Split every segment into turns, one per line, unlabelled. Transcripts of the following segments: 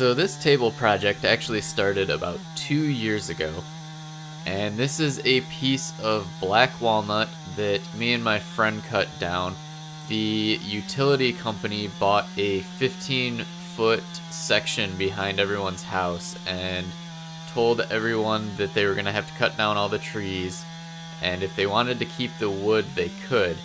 So this table project actually started about 2 years ago, and this is a piece of black walnut that me and my friend cut down. The utility company bought a 15-foot section behind everyone's house and told everyone that they were going to have to cut down all the trees, and if they wanted to keep the wood, they could.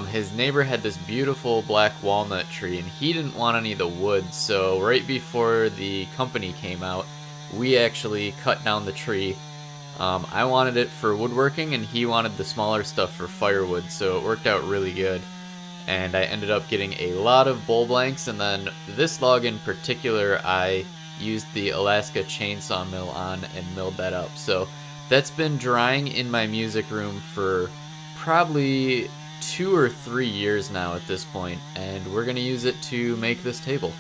His neighbor had this beautiful black walnut tree, and he didn't want any of the wood, so right before the company came out, we actually cut down the tree. I wanted it for woodworking, and he wanted the smaller stuff for firewood, so it worked out really good. And I ended up getting a lot of bowl blanks, and then this log in particular, I used the Alaska chainsaw mill on and milled that up. So that's been drying in my music room for probably 2 or 3 years now at this point, and we're going to use it to make this table.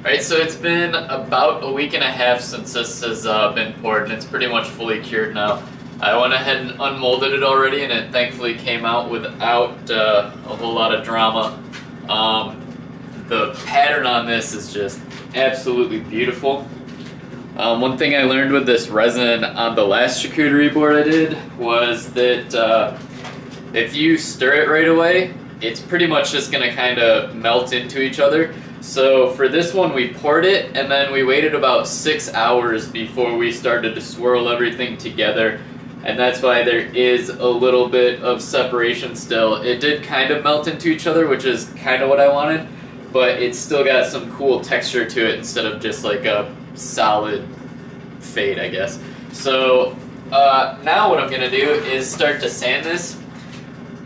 Alright, so it's been about a week and a half since this has been poured, and it's pretty much fully cured now. I went ahead and unmolded it already, and it thankfully came out without a whole lot of drama. The pattern on this is just absolutely beautiful. One thing I learned with this resin on the last charcuterie board I did was that if you stir it right away, it's pretty much just going to kind of melt into each other. So for this one, we poured it, and then we waited about 6 hours before we started to swirl everything together. And that's why there is a little bit of separation still. It did kind of melt into each other, which is kind of what I wanted, but it's still got some cool texture to it instead of just like a solid fade, I guess. So now what I'm going to do is start to sand this.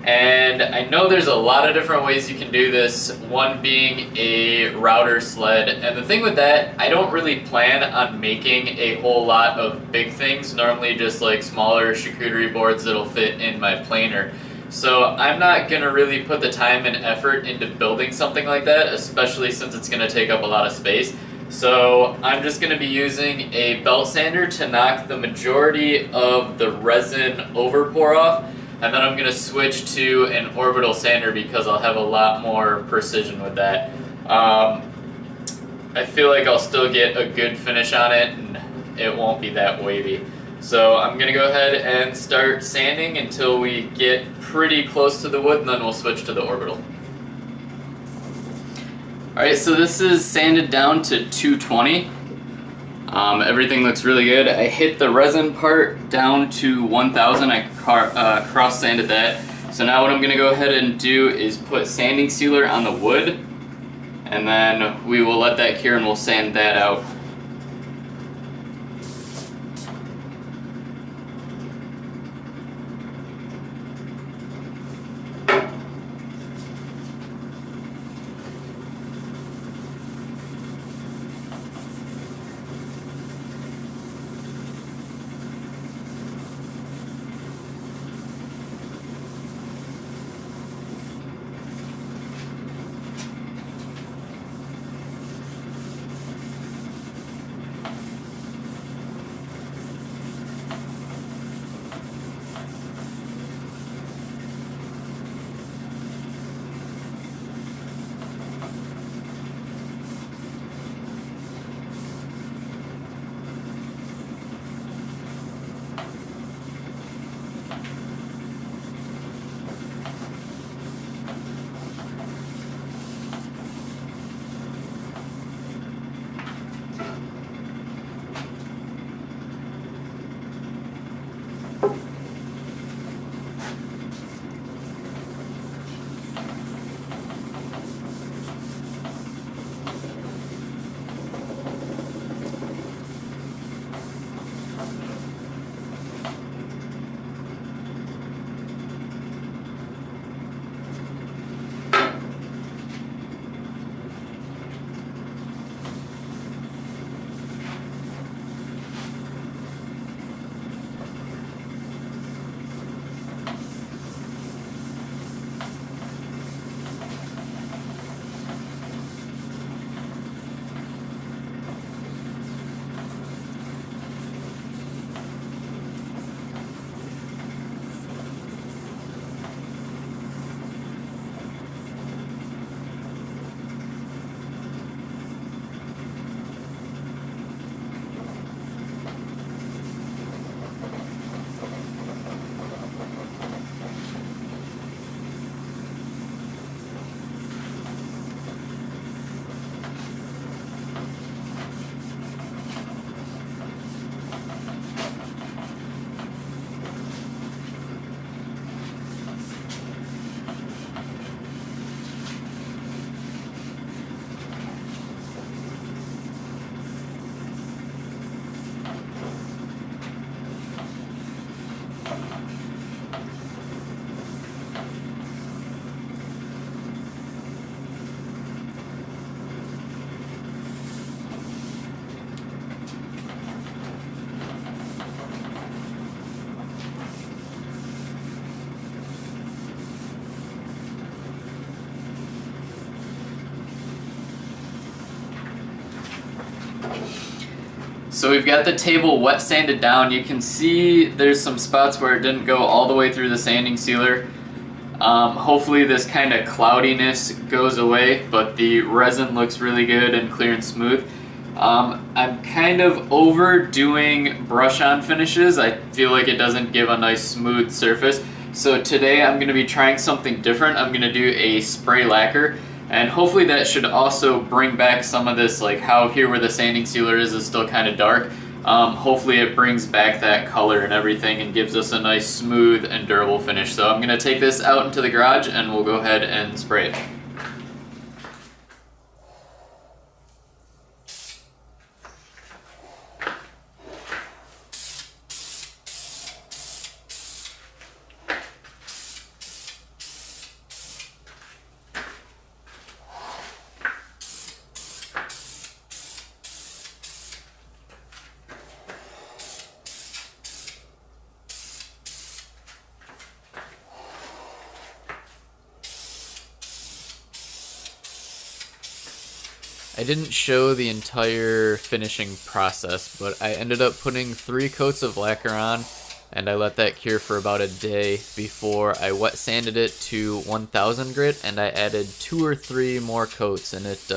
And I know there's a lot of different ways you can do this, one being a router sled. And the thing with that, I don't really plan on making a whole lot of big things, normally just like smaller charcuterie boards that'll fit in my planer. So I'm not going to really put the time and effort into building something like that, especially since it's going to take up a lot of space. So I'm just going to be using a belt sander to knock the majority of the resin overpour off. And then I'm going to switch to an orbital sander because I'll have a lot more precision with that. I feel like I'll still get a good finish on it and it won't be that wavy. So I'm going to go ahead and start sanding until we get pretty close to the wood, and then we'll switch to the orbital. Alright, so this is sanded down to 220. Everything looks really good. I hit the resin part down to 1000. I cross sanded that. So now what I'm going to go ahead and do is put sanding sealer on the wood, and then we will let that cure and we'll sand that out. So we've got the table wet sanded down. You can see there's some spots where it didn't go all the way through the sanding sealer. Hopefully this kind of cloudiness goes away, but the resin looks really good and clear and smooth. I'm kind of overdoing brush-on finishes. I feel like it doesn't give a nice smooth surface. So today I'm going to be trying something different. I'm going to do a spray lacquer, and hopefully that should also bring back some of this, like how here where the sanding sealer is still kind of dark. Hopefully it brings back that color and everything and gives us a nice smooth and durable finish. So I'm going to take this out into the garage and we'll go ahead and spray it. I didn't show the entire finishing process, but I ended up putting 3 coats of lacquer on, and I let that cure for about a day before I wet sanded it to 1000 grit, and I added 2 or 3 more coats, and it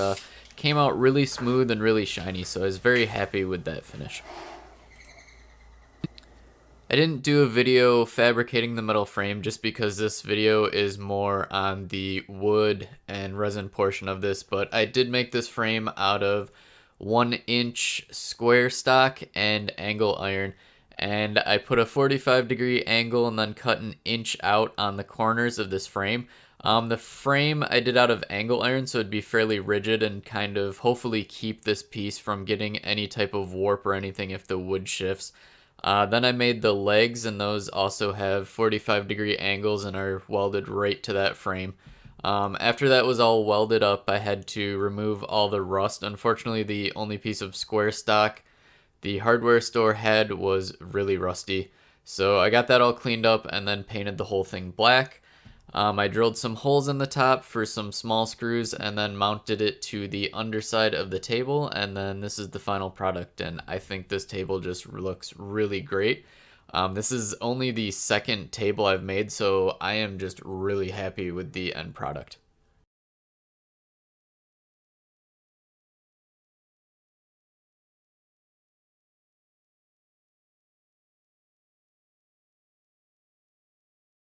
came out really smooth and really shiny, so I was very happy with that finish. I didn't do a video fabricating the metal frame just because this video is more on the wood and resin portion of this, but I did make this frame out of 1-inch square stock and angle iron, and I put a 45-degree angle and then cut an inch out on the corners of this frame. The frame I did out of angle iron, so it'd be fairly rigid and kind of hopefully keep this piece from getting any type of warp or anything if the wood shifts. Then I made the legs, and those also have 45-degree angles and are welded right to that frame. After that was all welded up, I had to remove all the rust. Unfortunately, the only piece of square stock the hardware store had was really rusty. So I got that all cleaned up and then painted the whole thing black. I drilled some holes in the top for some small screws and then mounted it to the underside of the table, and then this is the final product, and I think this table just looks really great. This is only the second table I've made, so I am just really happy with the end product.